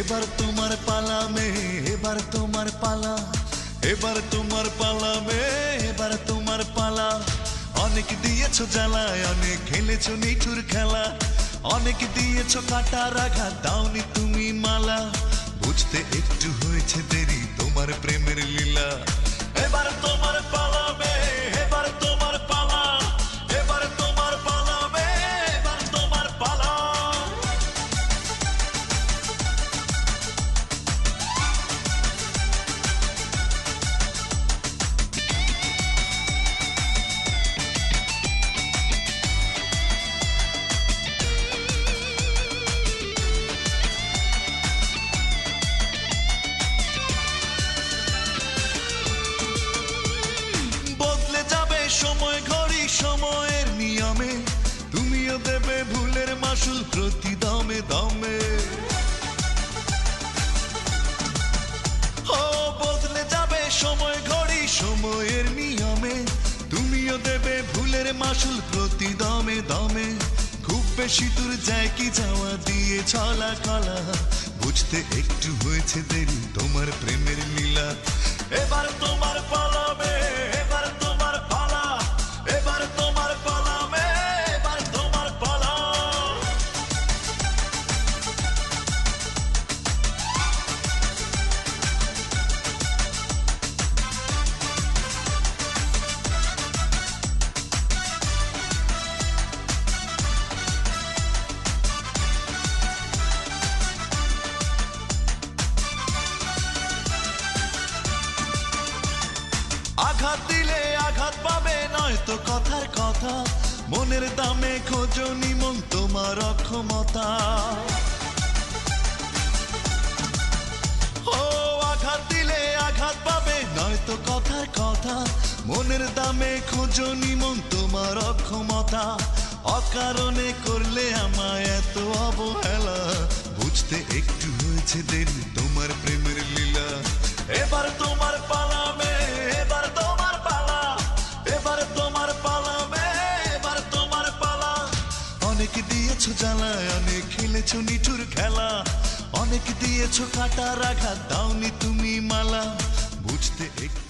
এবার তোমার পালা মেয়ে, এবার তোমার পালা, এবার তোমার পালা মেয়ে, এবার তোমার পালা। অনেক দিয়েছো জ্বালায়, অনেক খেলেছো নিঠুর খেলা, অনেক দিয়েছো কাটার আঘাত, দাওনি তুমি মালা। বুঝতে একটু হয়েছে দেরি তোমার প্রেমের লীলা। এবার তোমার পালা মেয়ে, এবার তোমার পালা, এবার তোমার পালা মেয়ে, এবার তোমার পালা। সময় ঘড়ি সময়ের নিয়মে, তুমিও দেবে ভুলের মাসুল প্রতি দমে দমে। ও বদলে যাবে সময় ঘড়ি সময়ের নিয়মে, তুমিও দেবে ভুলের মাসুল প্রতি দমে দমে। খুব বেশি দূর যায় কি যাওয়া দিয়ে ছলা কলা, বুঝতে একটু হয়েছে দেরি তোমার প্রেমের লীলা। এবার তোমার পালা মেয়ে, এবার তোমার পালা, এবার তোমার পালা মেয়ে, এবার তোমার পালা। আঘাত দিলে আঘাত পাবে নয়তো কথার কথা, মনের দামে খোঁজো নিমন তোমার অক্ষমতা। ও আঘাত দিলে আঘাত পাবে নয়তো কথার কথা, মনের দামে খোঁজো নিমন তোমার অক্ষমতা। অকারণে করলে আমায় এত অবহেলা, বুঝতে একটু হয়েছে দেরি তোমার প্রেমের লীলা। এবার তোমার পালা মেয়ে, এবার তোমার পালা, এবার তোমার পালা মেয়ে, এবার তোমার পালা। অনেক দিয়েছো জ্বালায়, অনেক খেলেছো নিঠুর খেলা, অনেক দিয়েছো কাটার আঘাত, দাওনি তুমি মালা। বুঝতে একটু